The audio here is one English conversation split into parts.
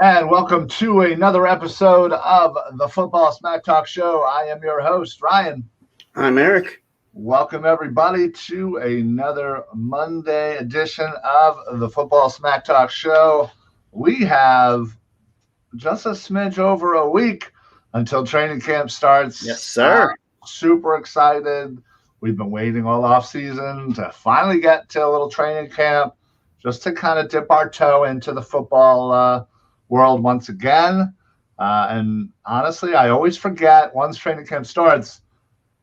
And welcome to another episode of the Football Smack Talk Show. I am your host, Ryan. I'm Eric. Welcome, everybody, to another Monday edition of the Football Smack Talk Show. We have just a smidge over a week until training camp starts. Yes, sir. Super excited. We've been waiting all off season to finally get to a little training camp just to kind of dip our toe into the football world once again. And honestly, I always forget once training camp starts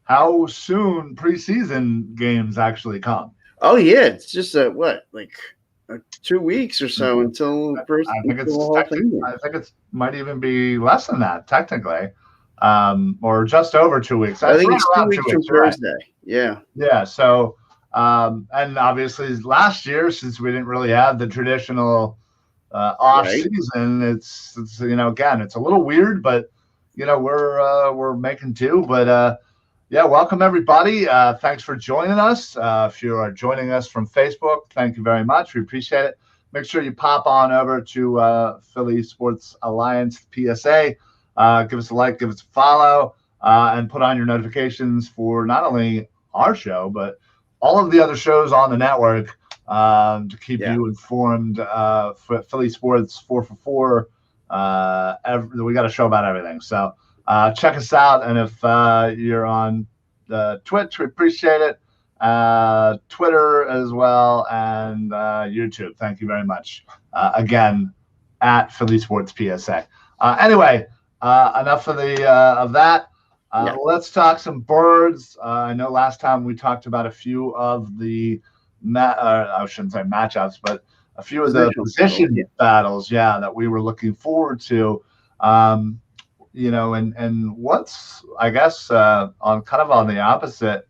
how soon preseason games actually come. Oh, yeah. It's just 2 weeks or so until I think it might even be less than that, technically, or just over 2 weeks. I think it's 2 weeks from Thursday. Right. Yeah. Yeah. So, and obviously last year, since we didn't really have the traditional off season, it's again, it's a little weird, but we're making do. But yeah, welcome everybody. Thanks for joining us. If you are joining us from Facebook, thank you very much. We appreciate it. Make sure you pop on over to Philly Sports Alliance PSA. Give us a like, give us a follow, and put on your notifications for not only our show, but all of the other shows on the network to keep you informed. For Philly Sports 4for4, we got a show about everything. So check us out. And if you're on Twitch, we appreciate it. Twitter as well, and YouTube. Thank you very much. Again, at Philly Sports PSA. Anyway, enough of that. Let's talk some birds. I know last time we talked about a few of the I shouldn't say matchups, but a few of the position battles, that we were looking forward to. And what's, I guess, on the opposite,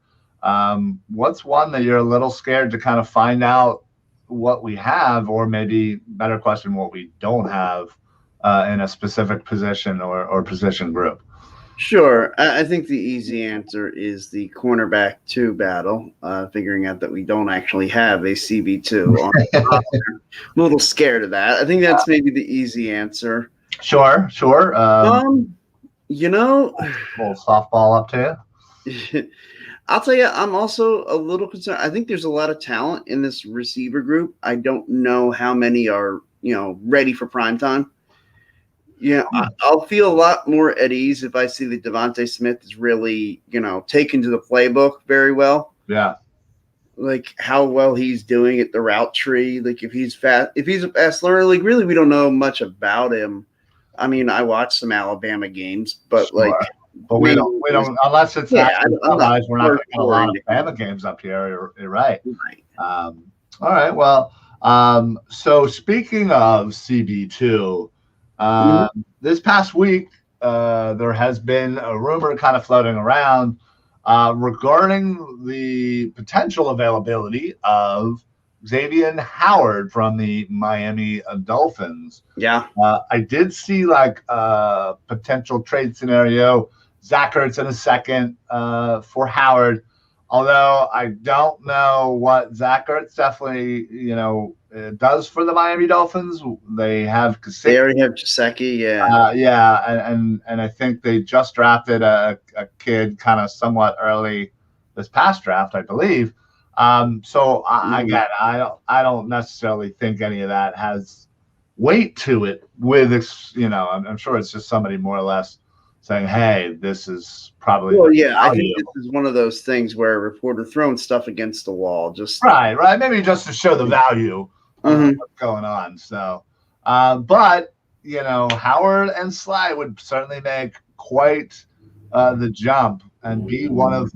what's one that you're a little scared to kind of find out what we have, or maybe better question, what we don't have in a specific position or position group? Sure. I think the easy answer is the cornerback 2 battle, figuring out that we don't actually have a CB2 on the roster. I'm a little scared of that. I think that's maybe the easy answer. Sure. A little softball up to you. I'll tell you, I'm also a little concerned. I think there's a lot of talent in this receiver group. I don't know how many are, ready for prime time. I'll feel a lot more at ease if I see that Devontae Smith is really, taken to the playbook very well. Yeah. Like how well he's doing at the route tree. Like if he's a fast learner, like really we don't know much about him. I mean, I watched some Alabama games, but but we don't unless it's otherwise we're not getting a lot of Alabama games up here. You're right. All right. Well, so speaking of CB2, this past week, there has been a rumor kind of floating around regarding the potential availability of Xavier Howard from the Miami Dolphins. Yeah. I did see like a potential trade scenario, Zach Ertz in a second for Howard. Although I don't know what Zach Ertz definitely, does for the Miami Dolphins. They have Gesicki. They already have Gesicki, and I think they just drafted a kid kind of somewhat early this past draft, I believe. So again, I don't necessarily think any of that has weight to it. With I'm sure it's just somebody more or less saying, hey, this is probably I think this is one of those things where a reporter throwing stuff against the wall, just right, maybe just to show the value of what's going on. So, but Howard and Sly would certainly make quite the jump and be one of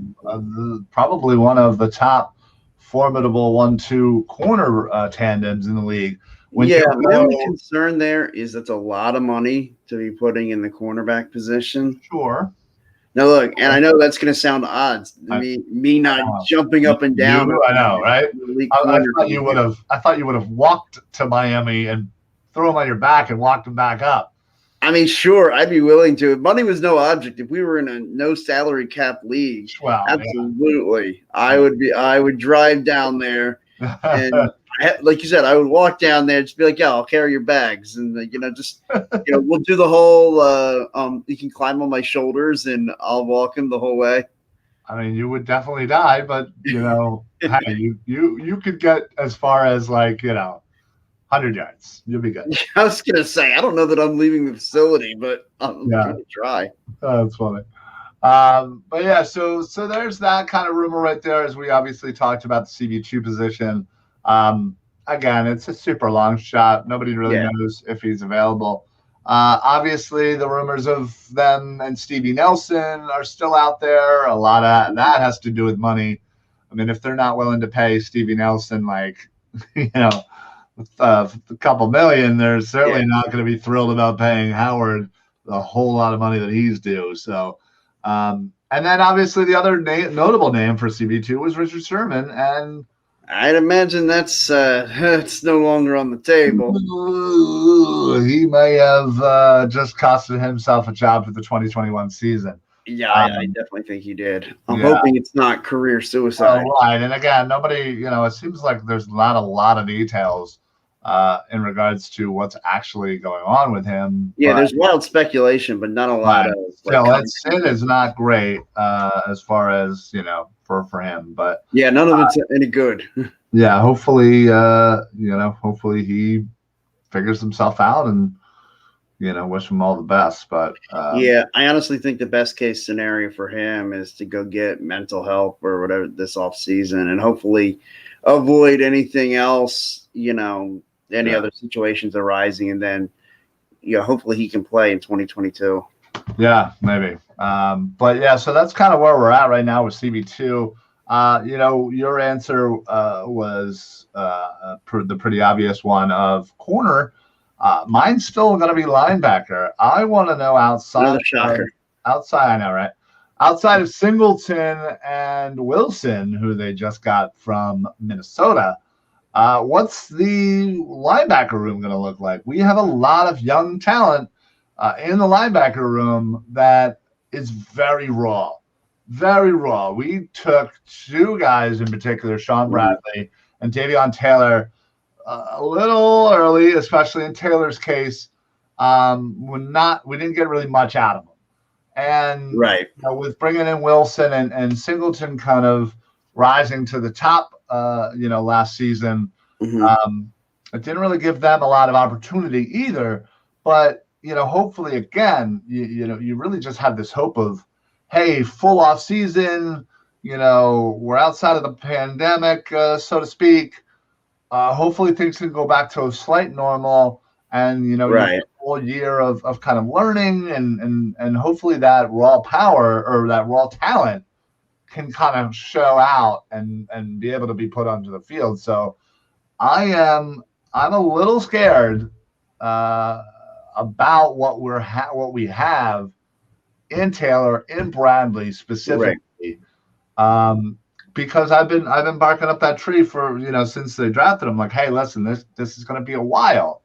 probably one of the top formidable 1-2 corner tandems in the league. My only concern there is that's a lot of money to be putting in the cornerback position. Sure. Now look, and I know that's going to sound odd. Me not jumping up and down. I know, right? I thought you would have walked to Miami and throw him on your back and walked him back up. I mean, sure, I'd be willing to. If money was no object, if we were in a no salary cap league, absolutely, yeah. I would drive down there and like you said, I would walk down there, just be like, "Yeah, I'll carry your bags," and just we'll do the whole. You can climb on my shoulders, and I'll walk him the whole way. I mean, you would definitely die, but hey, you could get as far as 100 yards. You'll be good. I was gonna say, I don't know that I'm leaving the facility, but I'm gonna try. That's funny. But yeah, so there's that kind of rumor right there, as we obviously talked about the CB2 position. Again, it's a super long shot. Nobody really knows if he's available. Obviously, the rumors of them and Stevie Nelson are still out there. A lot of that has to do with money. I mean, if they're not willing to pay Stevie Nelson, a couple million, they're certainly not going to be thrilled about paying Howard a whole lot of money that he's due. So, and then obviously the other notable name for CB2 was Richard Sherman, and I'd imagine that's it's no longer on the table. He may have just costed himself a job for the 2021 season. Yeah, I definitely think he did. I'm hoping it's not career suicide. Right, and again, nobody, it seems like there's not a lot of details in regards to what's actually going on with him. Yeah, there's wild speculation, but not a lot of. It is not great as far as for him, but none of it's any good. Yeah, hopefully, hopefully he figures himself out, and wish him all the best. But I honestly think the best case scenario for him is to go get mental help or whatever this off season, and hopefully avoid anything else. Any other situations arising, and then hopefully he can play in 2022. Yeah, maybe. But yeah, so that's kind of where we're at right now with CB2. Your answer was the pretty obvious one of corner. Mine's still going to be linebacker. I want to know outside of Singleton and Wilson, who they just got from Minnesota. What's the linebacker room going to look like? We have a lot of young talent in the linebacker room that is very raw. Very raw. We took two guys in particular, Sean Bradley and Davion Taylor, a little early, especially in Taylor's case. We didn't get really much out of them. And with bringing in Wilson and Singleton kind of rising to the top, last season, it didn't really give them a lot of opportunity either. But hopefully, again, you really just have this hope of, hey, full off season, we're outside of the pandemic, so to speak. Hopefully things can go back to a slight normal, and you get a whole year of kind of learning, and hopefully that raw power or that raw talent can kind of show out and be able to be put onto the field. So I'm a little scared about what we have in Taylor, in Bradley specifically, because I've been barking up that tree for since they drafted him. Like, hey, listen, this is going to be a while.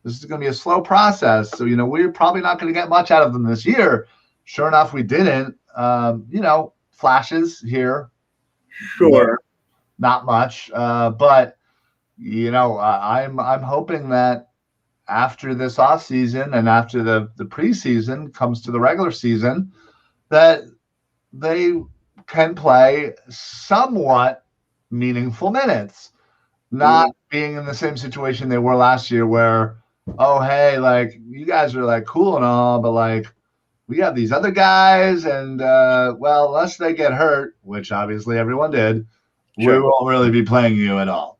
This is going to be a slow process. So we're probably not going to get much out of them this year. Sure enough, we didn't. Flashes here, not much. But I'm hoping that after this offseason and after the preseason comes to the regular season, that they can play somewhat meaningful minutes, not being in the same situation they were last year where, oh, hey, you guys are cool and all, but we have these other guys, and unless they get hurt, which obviously everyone did, we won't really be playing you at all.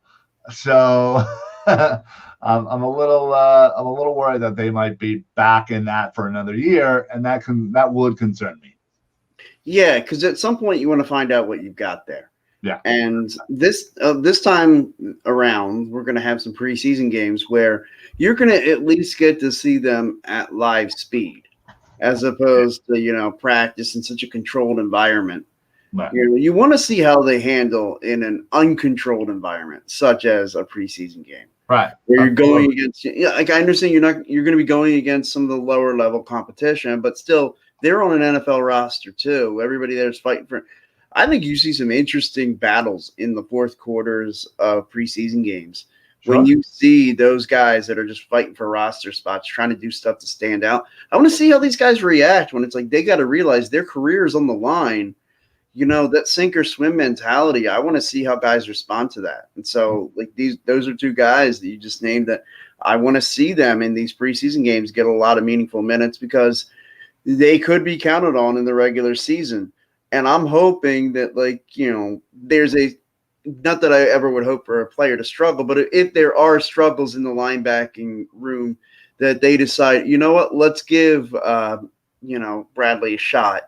So I'm a little worried that they might be back in that for another year, and that would concern me. Yeah, because at some point you want to find out what you've got there. Yeah. And this time around, we're going to have some preseason games where you're going to at least get to see them at live speed, as opposed to practice in such a controlled environment. Right. You want to see how they handle in an uncontrolled environment, such as a preseason game. Right. Where you're going against, I understand you're going to be going against some of the lower level competition, but still they're on an NFL roster too. Everybody there's fighting for. I think you see some interesting battles in the fourth quarters of preseason games When you see those guys that are just fighting for roster spots, trying to do stuff to stand out, I want to see how these guys react when it's like they got to realize their career is on the line. That sink or swim mentality. I want to see how guys respond to that. And so, like those are two guys that you just named that I want to see them in these preseason games get a lot of meaningful minutes because they could be counted on in the regular season. And I'm hoping that, there's not that I ever would hope for a player to struggle, but if there are struggles in the linebacking room, that they decide, you know what, let's give, Bradley a shot.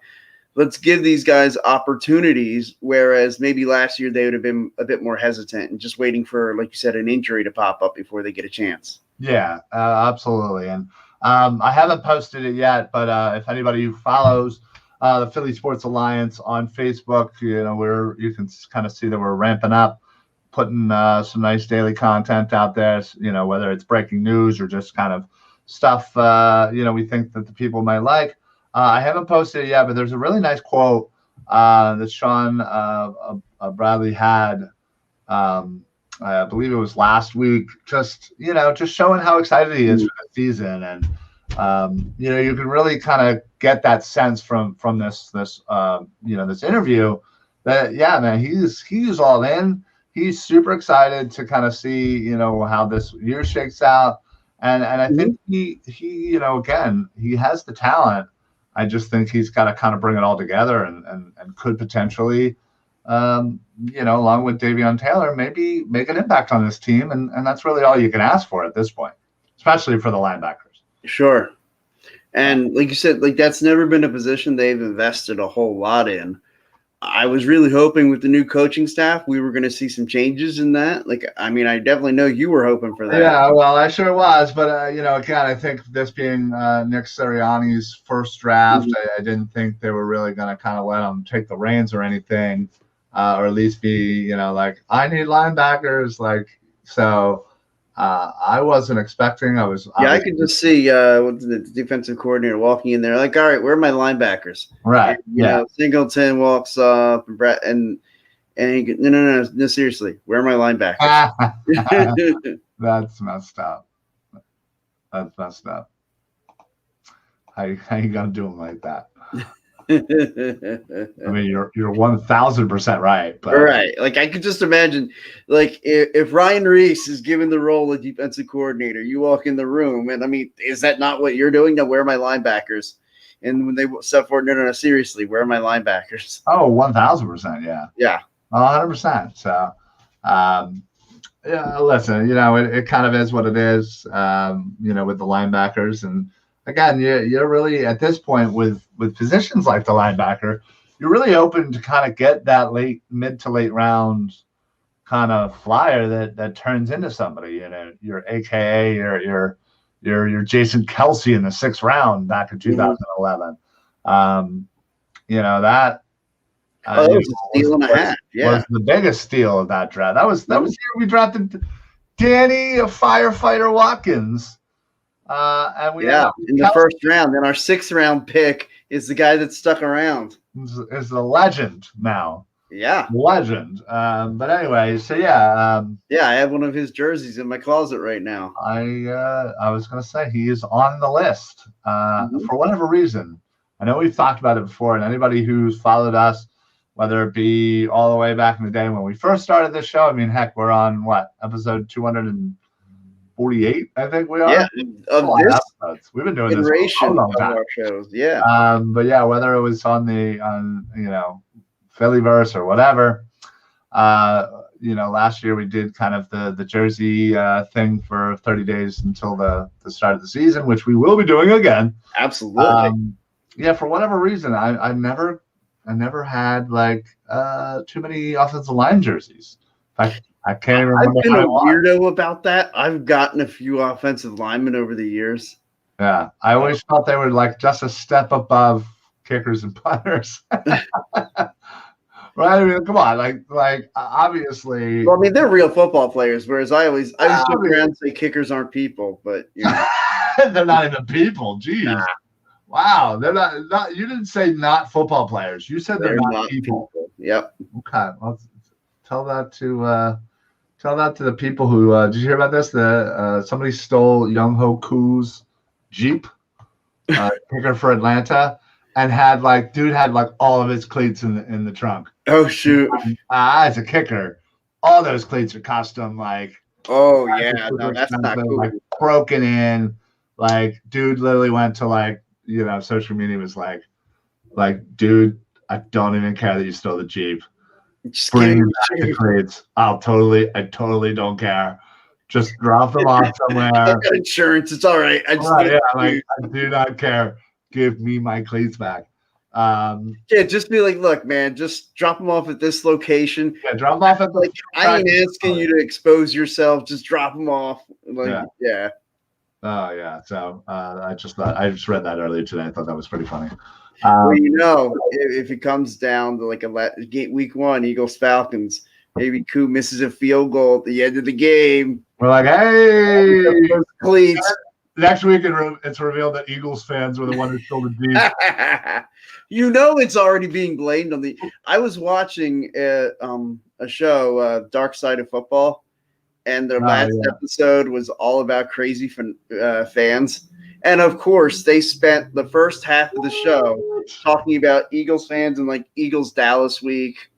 Let's give these guys opportunities, whereas maybe last year they would have been a bit more hesitant and just waiting for, like you said, an injury to pop up before they get a chance. Yeah, absolutely. And I haven't posted it yet, but if anybody who follows the Philly Sports Alliance on Facebook, you can kind of see that we're ramping up, putting some nice daily content out there, whether it's breaking news or just kind of stuff, we think that the people might like. I haven't posted it yet, but there's a really nice quote that Sean Bradley had. I believe it was last week. Just showing how excited he is for the season, and you can really kind of get that sense from this interview that man, he's all in. He's super excited to kind of see how this year shakes out, and I think he again, he has the talent. I just think he's got to kind of bring it all together and could potentially, along with Davion Taylor, maybe make an impact on this team. And that's really all you can ask for at this point, especially for the linebackers. Sure. And like you said, that's never been a position they've invested a whole lot in. I was really hoping with the new coaching staff, we were going to see some changes in that. I definitely know you were hoping for that. Yeah, well, I sure was. But, again, I think this being Nick Sirianni's first draft, I didn't think they were really going to kind of let him take the reins or anything, or at least be, I need linebackers. So I wasn't expecting. I could just see the defensive coordinator walking in there all right, where are my linebackers? Right. And, Singleton walks up and he goes, no, seriously, where are my linebackers? That's messed up. How you gonna do them like that? I mean, you're 1,000% right. But. Right. I could just imagine, if Ryan Reis is given the role of defensive coordinator, you walk in the room, and is that not what you're doing? Now, where are my linebackers? And when they step forward, no, seriously, where are my linebackers? Oh, 1,000%. Yeah. Yeah. 100%. So, listen, it kind of is what it is, with the linebackers. And again, you're really at this point with positions like the linebacker, you're really open to kind of get that mid to late round kind of flyer that turns into somebody. Your AKA your Jason Kelsey in the 6th round back in 2011. That. That was a steal and a half. Yeah, was the biggest steal of that draft. That was the year we drafted Danny Firefighter Watkins. And we in the 1st round. Then our 6th round pick is the guy that stuck around. Is a legend now. Yeah, legend. But anyway, so I have one of his jerseys in my closet right now. I was gonna say he is on the list for whatever reason. I know we've talked about it before, and anybody who's followed us, whether it be all the way back in the day when we first started this show, heck, we're on episode 248, I think we are. Yeah, we've been doing this for a long time. Our shows, yeah. But whether it was on Phillyverse or whatever, last year we did kind of the jersey thing for 30 days until the start of the season, which we will be doing again. Absolutely. For whatever reason, I never had too many offensive line jerseys. In fact, I can't even remember. I've been a weirdo about that. I've gotten a few offensive linemen over the years. Yeah, I always felt they were just a step above kickers and punters. Right? Come on, obviously. Well, they're real football players. Whereas I always joke around and say kickers aren't people, but they're not even people. Jeez. Nah. Wow, they're not. You didn't say not football players. You said they're not people. Yep. Okay. Well, tell that to Tell that to the people who did you hear about this? Somebody stole Young Ho Koo's Jeep, kicker for Atlanta, and had all of his cleats in the trunk. Oh shoot! As a kicker, all those cleats are custom. Oh yeah, no, that's not cool. Broken in. Dude literally went to social media was like, dude, I don't even care that you stole the Jeep. Just Bring back the cleats. I totally don't care. Just drop them off somewhere. I've got insurance. It's all right. I do not care. Give me my cleats back. Just be like, look, man, just drop them off at this location. Yeah, drop them off at the. I ain't asking you to expose yourself. Just drop them off. Yeah. Oh yeah. So I just read that earlier today. I thought that was pretty funny. Well, if it comes down to week 1, Eagles Falcons, maybe Koo misses a field goal at the end of the game. We're like, hey, cleats. Next week it's revealed that Eagles fans were the one who stole the Jeep. It's already being blamed on the. I was watching a show, Dark Side of Football, and their last episode was all about crazy fans. And of course, they spent the first half of the show talking about Eagles fans and Eagles Dallas week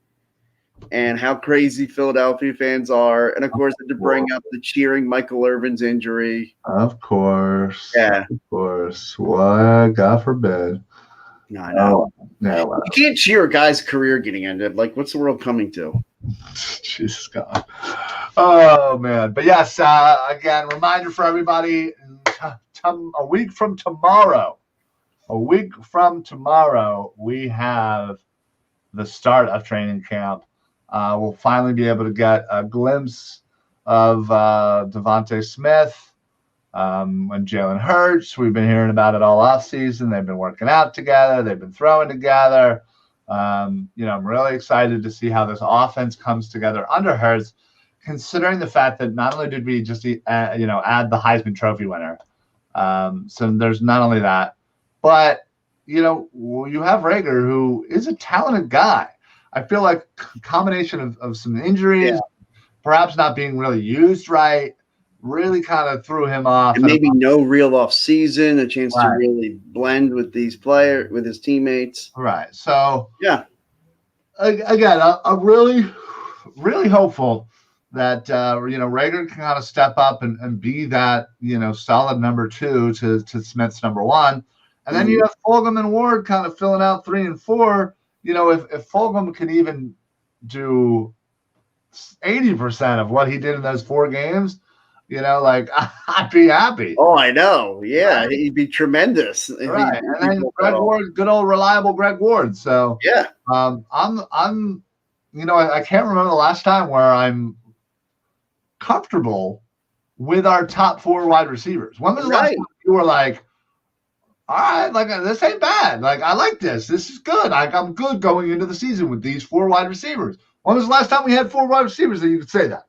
and how crazy Philadelphia fans are. And of course, to bring up the cheering Michael Irvin's injury. Of course. Yeah. Of course. What? God forbid. No, I know. Yeah, well. You can't cheer a guy's career getting ended. What's the world coming to? Jesus God. Oh, man. But yes, again, reminder for everybody. A week from tomorrow, we have the start of training camp. We'll finally be able to get a glimpse of Devontae Smith and Jalen Hurts. We've been hearing about it all offseason. They've been working out together. They've been throwing together. I'm really excited to see how this offense comes together under Hurts, considering the fact that not only did we just add the Heisman Trophy winner. So there's not only that, but you have Rager, who is a talented guy. I feel like a combination of some injuries, perhaps not being really used right, really kind of threw him off. And maybe no real off season, a chance to really blend with these players, with his teammates. Right. So yeah, again, I'm really, really hopeful that Rager can kind of step up and be that solid number 2 to Smith's number 1, and then you have Fulgham and Ward kind of filling out 3 and 4. If Fulgham can even do 80% of what he did in those 4 games, I'd be happy. Oh, I know. Yeah, right. He'd be tremendous. Right, and then Greg Ward, good old reliable Greg Ward. So yeah, I'm I can't remember the last time where I'm comfortable with our top 4 wide receivers. When was the last time you were like, all right, this ain't bad. I like this. This is good. I'm good going into the season with these 4 wide receivers. When was the last time we had 4 wide receivers that you could say that?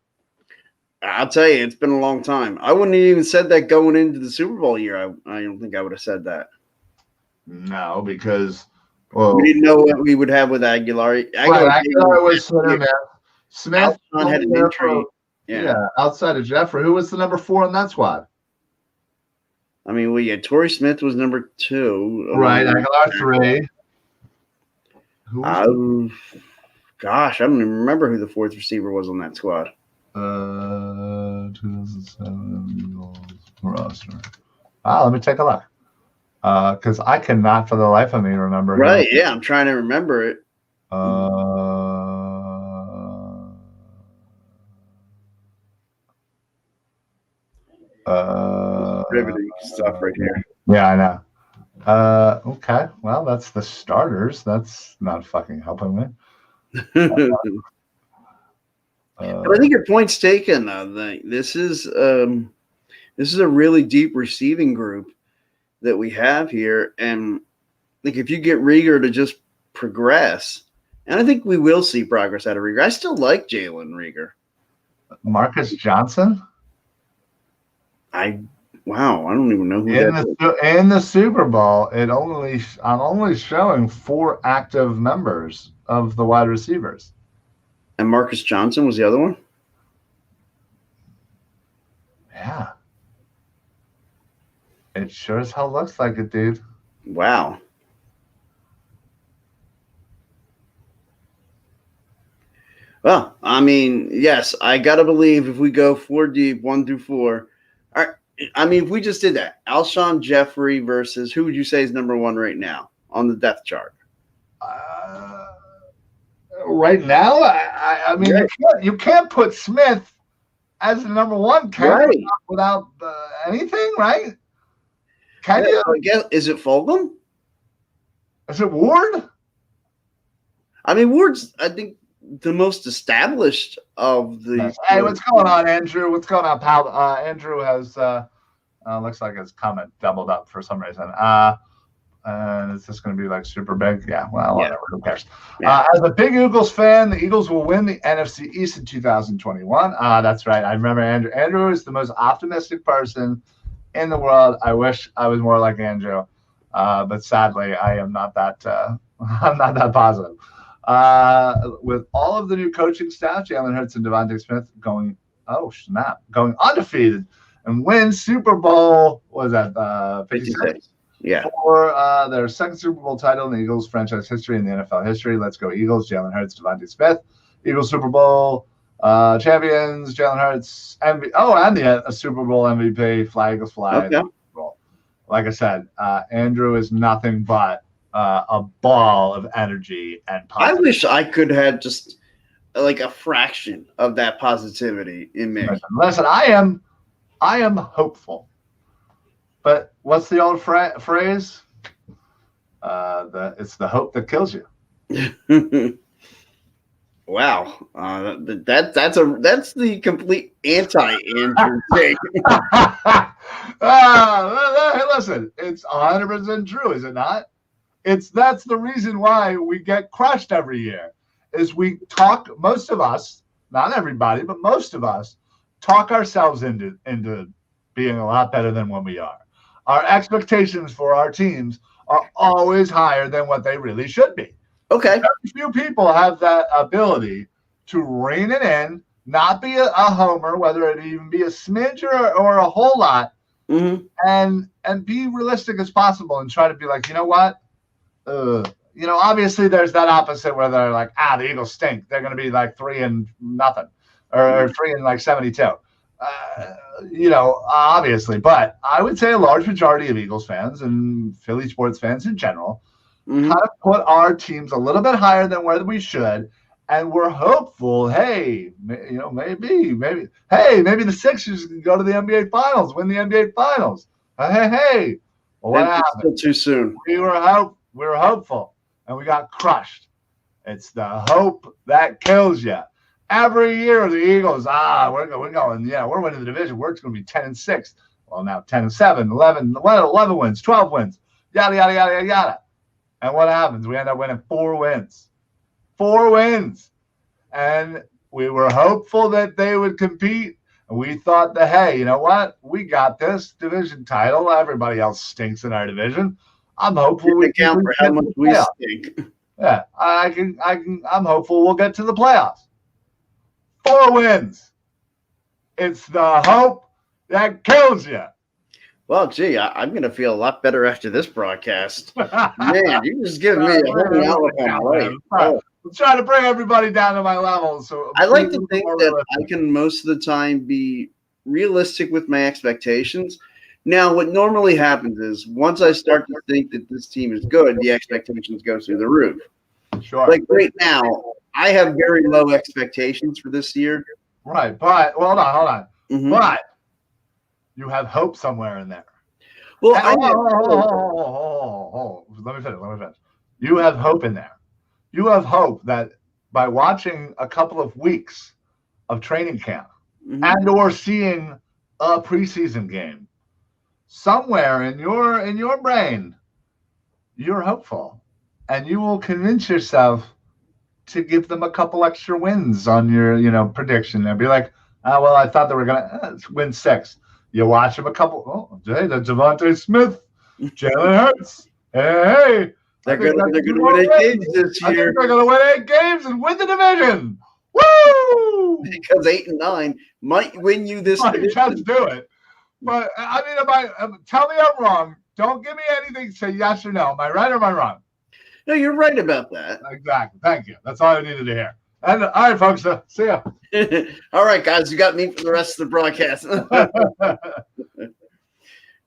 I'll tell you, it's been a long time. I wouldn't have even said that going into the Super Bowl year. I don't think I would have said that. No, because we didn't know what we would have with Aguilar. Aguilar was Smith had an injury. Yeah, outside of Jeffrey, who was the number 4 in that squad? I mean, we had Torrey Smith was number 2. Right, Aguilar 3. Gosh, I don't even remember who the 4th receiver was on that squad. 2007 roster. Let me take a look. Because I cannot for the life of me remember. Right, yeah, I'm trying to remember it. Riveting stuff right here. Yeah, I know. Okay, well, that's the starters. That's not fucking helping me. But I think your point's taken. This is a really deep receiving group that we have here, and if you get Reagor to just progress, and I think we will see progress out of Reagor. I still like Jalen Reagor. Marcus Johnson. I don't even know who in the Super Bowl. I'm only showing 4 active members of the wide receivers. And Marcus Johnson was the other one? It sure as hell looks like it, dude. Wow. Well, I mean, yes, I gotta believe if we go 4 deep, 1 through 4. I mean, if we just did that, Alshon Jeffrey versus who would you say is number 1 right now on the depth chart? Right now, I mean, you can't put Smith as the number 1, can you? Without anything, right? Can you? I guess, is it Fulgham? Is it Ward? I mean, Ward's, I think, the most established of the. Hey, what's going on, Andrew? What's going on, pal? Andrew has looks like his comment doubled up for some reason. And is this going to be like super big? Yeah, well, whatever. Who cares? Yeah. As a big Eagles fan, the Eagles will win the NFC East in 2021. That's right. I remember Andrew. Andrew is the most optimistic person in the world. I wish I was more like Andrew, but sadly, I am not that. I'm not that positive. With all of the new coaching staff, Jalen Hurts and Devontae Smith going undefeated and win Super Bowl. What was that? 56. Yeah. For their second Super Bowl title in the Eagles franchise history and the NFL history. Let's go Eagles. Jalen Hurts, Devontae Smith. Eagles Super Bowl champions. Jalen Hurts. And the Super Bowl MVP. Fly Eagles fly. Okay. Like I said, Andrew is nothing but a ball of energy and positivity. I wish I could have just like a fraction of that positivity in me. Listen, I am hopeful. But what's the old phrase? It's the hope that kills you. Wow, that's the complete anti-Andrew thing. Listen, it's 100% true, is it not? That's the reason why we get crushed every year. Is we talk, most of us, not everybody, but most of us talk ourselves into being a lot better than when we are. Our expectations for our teams are always higher than what they really should be. Okay. Very few people have that ability to rein it in, not be a homer, whether it even be a smidge or a whole lot, and be realistic as possible and try to be like, you know what? Obviously there's that opposite where they're like, the Eagles stink. They're going to be like 3-0 or 3-72. Obviously, but I would say a large majority of Eagles fans and Philly sports fans in general kind of put our teams a little bit higher than where we should, and we're hopeful. Hey, maybe the Sixers can go to the NBA Finals, win the NBA Finals. Hey, well, what happened? Still too soon. We were hopeful, and we got crushed. It's the hope that kills you. Every year, the Eagles, we're going, we're winning the division. We're going to be 10-6. Well, now 10-7, 11 wins, 12 wins, yada, yada, yada, yada, yada. And what happens? We end up winning 4 wins. 4 wins. And we were hopeful that they would compete. And we thought that, hey, you know what? We got this division title. Everybody else stinks in our division. I'm hopeful we can for how much we stink. Yeah, I'm hopeful we'll get to the playoffs. 4 wins. It's the hope that kills you. Well, gee, I'm going to feel a lot better after this broadcast. Man, you just give me a whole outlook on life. I'm trying to bring everybody down to my level. So I like to think that I can most of the time be realistic with my expectations. Now, what normally happens is once I start to think that this team is good, the expectations go through the roof. Sure. Like right now, I have very low expectations for this year. Right, but hold on. But you have hope somewhere in there. Well, let me finish. You have hope in there. You have hope that by watching a couple of weeks of training camp and or seeing a preseason game, somewhere in your brain, you're hopeful, and you will convince yourself to give them a couple extra wins on your prediction and be like, I thought they were gonna win 6. You watch them a couple. Hey, that's Devontae Smith, Jalen Hurts. Hey, they're gonna win 8 games this year. I think they're gonna win 8 games and win the division. Woo! Because 8 and 9 might win you this division. Just do it. But I mean, tell me I'm wrong. Don't give me anything. Say yes or no. Am I right or am I wrong? No, you're right about that. Exactly. Thank you. That's all I needed to hear. And all right, folks. See ya. All right, guys. You got me for the rest of the broadcast.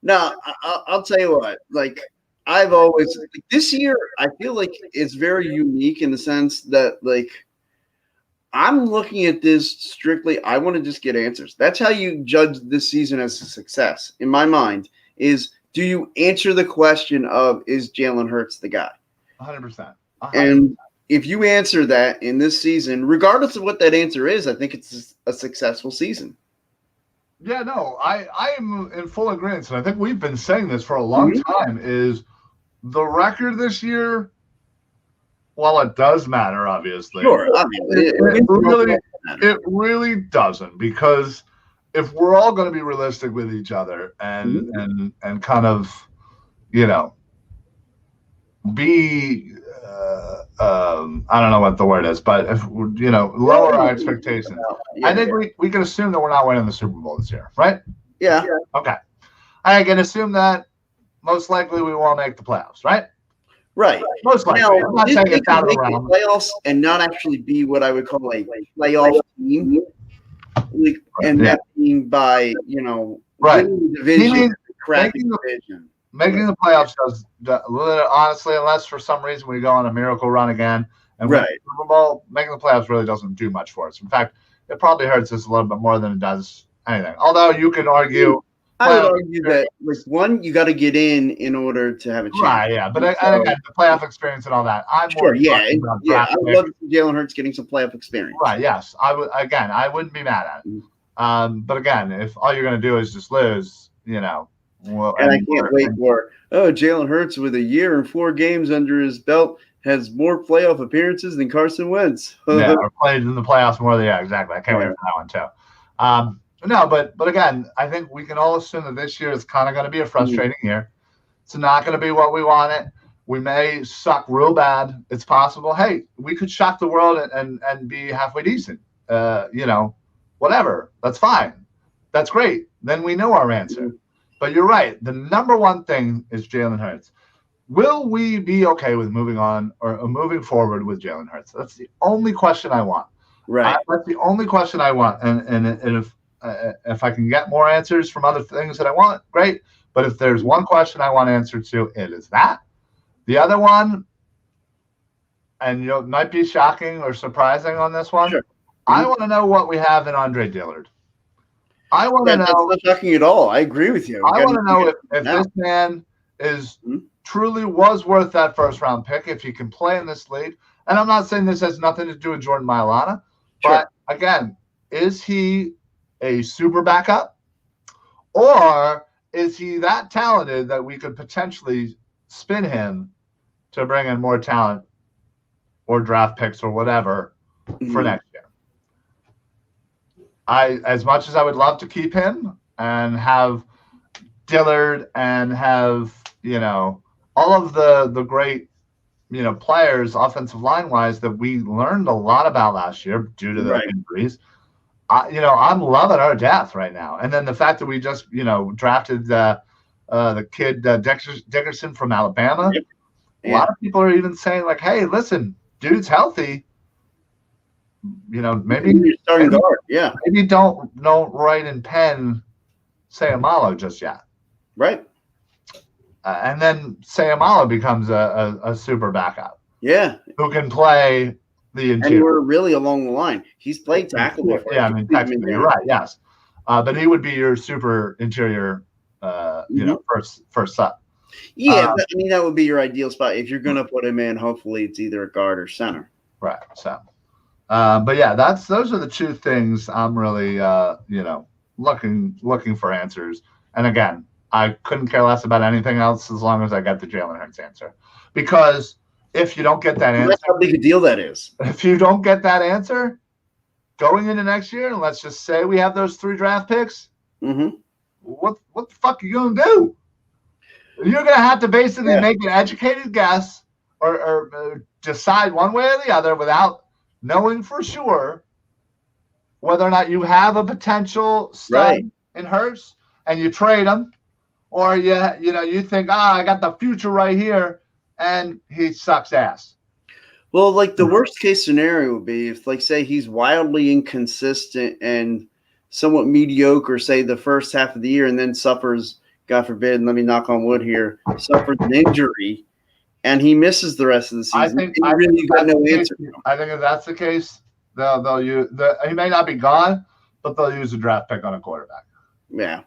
No, I'll tell you what. Like I've always this year, I feel like it's very unique in the sense that like I'm looking at this strictly. I want to just get answers. That's how you judge this season as a success, in my mind. Is do you answer the question of is Jalen Hurts the guy? 100%. And if you answer that in this season, regardless of what that answer is, I think it's a successful season. Yeah, no, I am in full agreement. And I think we've been saying this for a long time is the record this year, while it does matter, obviously. Sure, obviously. It really doesn't, because if we're all going to be realistic with each other and kind of, be I don't know what the word is, but if lower our expectations, I think we can assume that we're not winning the Super Bowl this year, right? Yeah. Okay. I can assume that most likely we won't make the playoffs, right? Right. Most likely. Now, I'm not saying it's out of the realm. Playoffs and not actually be what I would call a playoff team, and that being by right division, division. Making the playoffs does honestly, unless for some reason we go on a miracle run again and win the Super Bowl, making the playoffs really doesn't do much for us. In fact, it probably hurts us a little bit more than it does anything. Although you can argue, I would argue that one, you got to get in order to have a chance. Right, yeah, but again, the playoff experience and all that. I'm more I would love to see Jalen Hurts getting some playoff experience. Right, yes, I would. Again, I wouldn't be mad at it. But again, if all you're going to do is just lose, Well, and I can't wait for Jalen Hurts with a year and 4 games under his belt has more playoff appearances than Carson Wentz. or played in the playoffs more than exactly. I can't wait for that one too. No, but again, I think we can all assume that this year is kind of going to be a frustrating year. It's not going to be what we want it. We may suck real bad. It's possible. Hey, we could shock the world and be halfway decent. Whatever. That's fine. That's great. Then we know our answer. But you're right. The number one thing is Jalen Hurts. Will we be okay with moving on or moving forward with Jalen Hurts? That's the only question I want. Right. That's the only question I want. And if I can get more answers from other things that I want, great. But if there's one question I want answered to, it is that. The other one, and it might be shocking or surprising on this one. Sure. I want to know what we have in Andre Dillard. I want to know. That's not shocking at all. I agree with you. I want to know if this man is truly was worth that first round pick, if he can play in this league. And I'm not saying this has nothing to do with Jordan Mailata, but again, is he a super backup, or is he that talented that we could potentially spin him to bring in more talent or draft picks or whatever for next year? As much as I would love to keep him and have Dillard and have, all of the great, players offensive line wise that we learned a lot about last year due to the injuries. I'm loving our depth right now. And then the fact that we just, drafted the kid Dickerson from Alabama. Yep. A lot of people are even saying like, hey, listen, dude's healthy. Maybe starting guard. Yeah. Maybe don't write in pen Sayamalo just yet. Right. And then Sayamalo becomes a super backup. Yeah. Who can play the interior. And we're really along the line. He's played tackle before. Yeah, technically, you're right. Yes. But he would be your super interior, first set. Yeah, that would be your ideal spot. If you're going to put him in, hopefully it's either a guard or center. Right. So. But yeah, those are the two things I'm really, looking for answers. And again, I couldn't care less about anything else as long as I got the Jalen Hurts answer. Because if you don't get that answer, that's how big a deal that is. If you don't get that answer going into next year, and let's just say we have those 3 draft picks, what the fuck are you gonna do? You're gonna have to basically make an educated guess or decide one way or the other without knowing for sure whether or not you have a potential stud in Hurts and you trade him, or you think, I got the future right here, and he sucks ass. Well, like the worst case scenario would be if, like, say he's wildly inconsistent and somewhat mediocre, say the first half of the year, and then suffers, God forbid, and let me knock on wood here, suffers an injury, and he misses the rest of the season. I really got no answer. I think if that's the case, they'll use he may not be gone, but they'll use a draft pick on a quarterback. Yeah,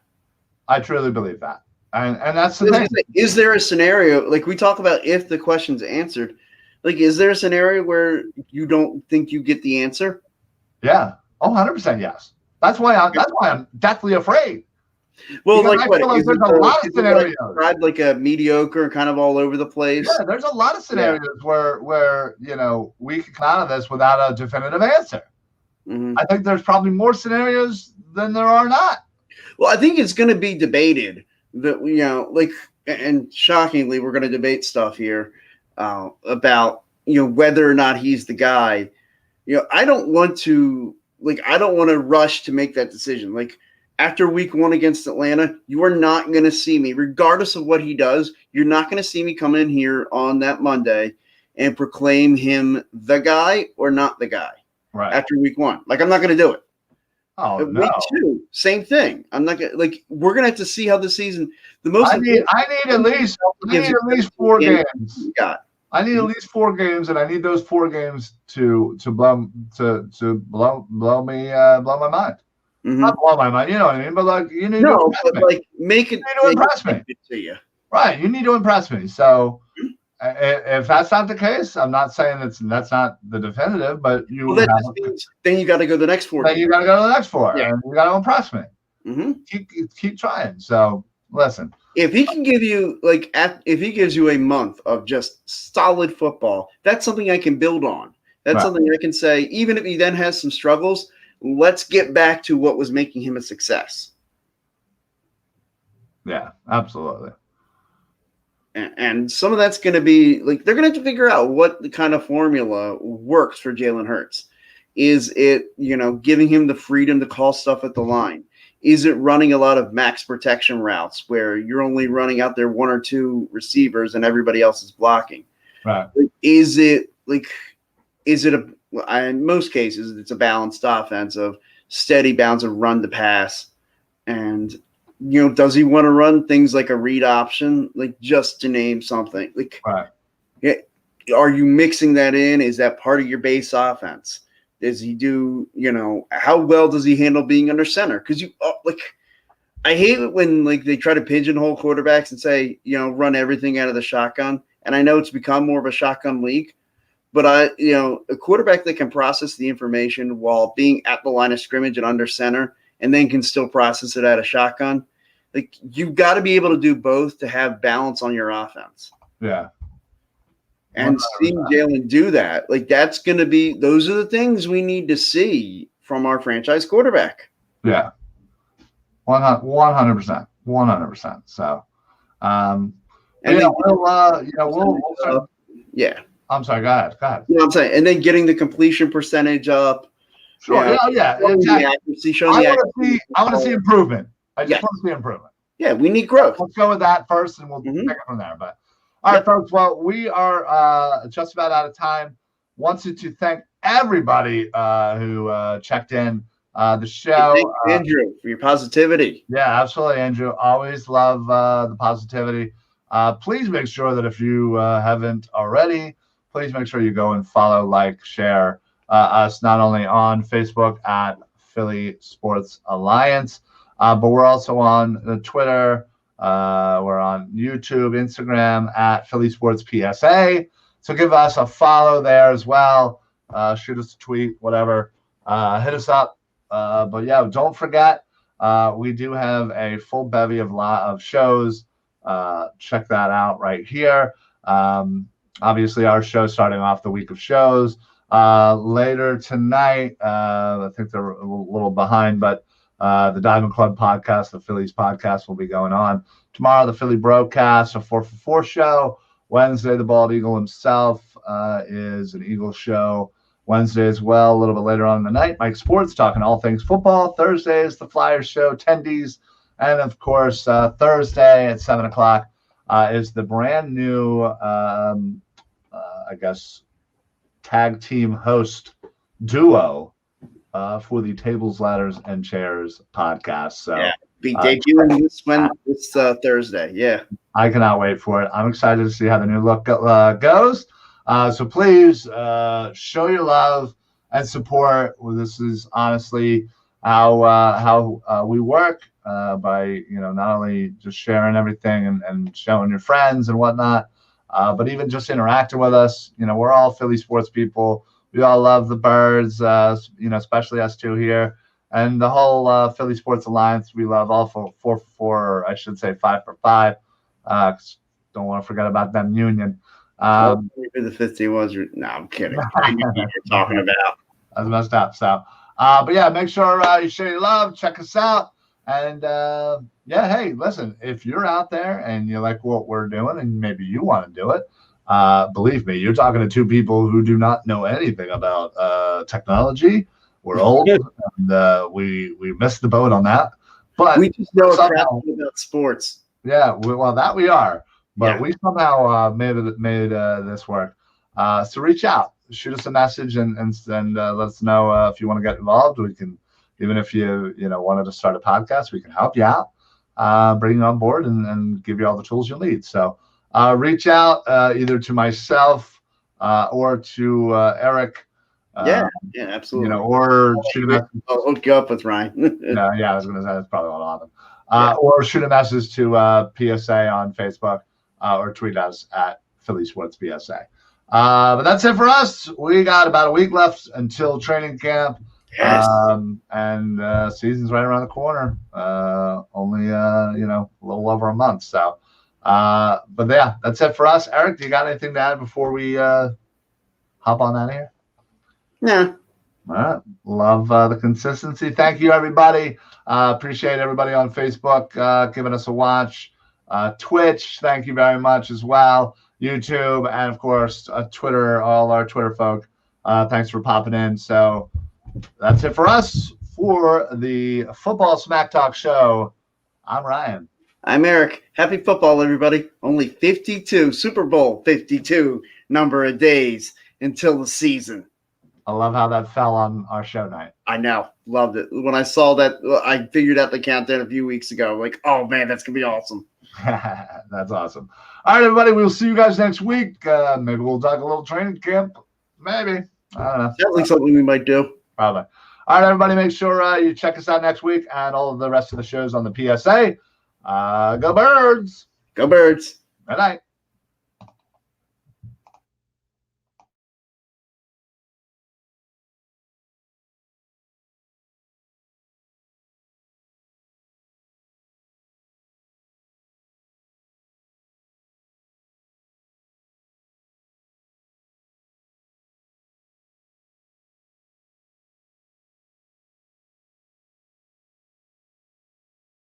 I truly believe that, and that's the thing. Is there a scenario, like we talk about if the question's answered? Like, is there a scenario where you don't think you get the answer? Yeah. 100% yes. That's why I'm deathly afraid. Well, like what? There's a lot of scenarios. Like a mediocre, kind of all over the place. Yeah, there's a lot of scenarios where we can come out of this without a definitive answer. Mm-hmm. I think there's probably more scenarios than there are not. Well, I think it's going to be debated that and shockingly, we're going to debate stuff here. About whether or not he's the guy. I don't want to rush to make that decision. Like after week 1 against Atlanta, you are not going to see me, regardless of what he does. You're not going to see me come in here on that Monday and proclaim him the guy or not the guy. Right after week 1, like I'm not going to do it. Oh no. Week 2, same thing. I'm not going to we're going to have to see how the season. I need at least 4 games. I need at least 4 games, and I need those 4 games to blow my mind. Mm-hmm. Not blow my mind, you know what I mean? But you need to impress me. Like make it you need to impress me. To you. Right, you need to impress me. So if that's not the case, I'm not saying that's not the definitive, but then you got to go the next 4. Then you got to go to the next 4, and you got to impress me. Mm-hmm. Keep trying. So listen. If he can give you if he gives you a month of just solid football, that's something I can build on. That's something I can say, even if he then has some struggles, let's get back to what was making him a success. Yeah, absolutely. And some of that's going to be they're going to have to figure out what the kind of formula works for Jalen Hurts. Is it, giving him the freedom to call stuff at the line? Is it running a lot of max protection routes where you're only running out there 1 or 2 receivers and everybody else is blocking? Right. Is it in most cases, it's a balanced offense of steady bounds of run to pass. And, does he want to run things like a read option, just to name something? Right. Are you mixing that in? Is that part of your base offense? Does he do, how well does he handle being under center? Because I hate it when they try to pigeonhole quarterbacks and say, run everything out of the shotgun. And I know it's become more of a shotgun league, but a quarterback that can process the information while being at the line of scrimmage and under center, and then can still process it out of shotgun. You've got to be able to do both to have balance on your offense. Yeah. And seeing Jalen do that, that's going to be, those are the things we need to see from our franchise quarterback. Yeah. 100%. 100%. So, and we'll yeah. I'm sorry. Go ahead. You know what I'm saying? And then getting the completion percentage up. Sure. Yeah. Exactly. I want to see improvement. I just want to see improvement. Yeah. We need growth. Let's go with that first, and we'll take it from there. But all right, folks. Well, we are just about out of time. Wanted to thank everybody who checked in the show. Thanks, Andrew, for your positivity. Yeah, absolutely, Andrew. Always love the positivity. Please make sure that if you haven't already, please make sure you go and follow, like, share us not only on Facebook at Philly Sports Alliance, but we're also on Twitter. We're on YouTube, Instagram at Philly Sports PSA. So give us a follow there as well. Shoot us a tweet, whatever. Hit us up. But yeah, don't forget, we do have a full bevy of shows. Check that out right here. Obviously, our show starting off the week of shows. Later tonight, I think they're a little behind, but the Diamond Club podcast, the Phillies podcast, will be going on. Tomorrow, the Philly Broadcast, a 4for4 show. Wednesday, the Bald Eagle himself is an Eagle show. Wednesday as well, a little bit later on in the night, Mike Sports talking all things football. Thursday is the Flyers show, Tendies. And of course, Thursday at 7 o'clock is the brand new, I guess, tag team host duo for the Tables, Ladders, and Chairs podcast. So yeah, be debuting this Thursday. Yeah, I cannot wait for it. I'm excited to see how the new look goes. So please show your love and support. Well, this is honestly how we work by not only just sharing everything and showing your friends and whatnot, but even just interacting with us. We're all Philly sports people. We all love the Birds, especially us two here, and the whole Philly Sports Alliance. We love all 4-4, or I should say 5-for-5. Don't want to forget about them Union. The 15 was. No, I'm kidding. You're talking about. That's messed up. So, but yeah, make sure you share your love. Check us out. And yeah, hey, listen, if you're out there and you like what we're doing and maybe you want to do it, believe me, you're talking to two people who do not know anything about technology. We're old and we missed the boat on that. But we just know crap about sports. Yeah, well, that we are. But we somehow made this work. So reach out, shoot us a message, and let us know if you want to get involved. We can, even if you wanted to start a podcast, we can help you out, bring you on board, and give you all the tools you'll need. So reach out either to myself or to Eric. Yeah, absolutely. Or shoot a message. I'll hook you up with Ryan. I was going to say that's probably what I'll have them. Or shoot a message to PSA on Facebook. Or tweet us at Philly Sports PSA. But that's it for us. We got about a week left until training camp. Yes. And season's right around the corner. Only a little over a month. So but yeah, that's it for us. Eric, do you got anything to add before we hop on out of here? No. All right. Love the consistency. Thank you, everybody. Appreciate everybody on Facebook giving us a watch. Twitch, thank you very much as well. YouTube, and of course, Twitter, all our Twitter folk. Thanks for popping in. So that's it for us for the Football Smack Talk Show. I'm Ryan. I'm Eric. Happy football, everybody. Only 52, Super Bowl 52 number of days until the season. I love how that fell on our show night. I know. Loved it. When I saw that, I figured out the countdown a few weeks ago. Like, oh, man, that's going to be awesome. That's awesome. All right, everybody. We'll see you guys next week. Maybe we'll talk a little training camp. Maybe. I don't know. Sounds like something we might do. Probably. All right, everybody. Make sure you check us out next week and all of the rest of the shows on the PSA. Go Birds. Go Birds. Good night.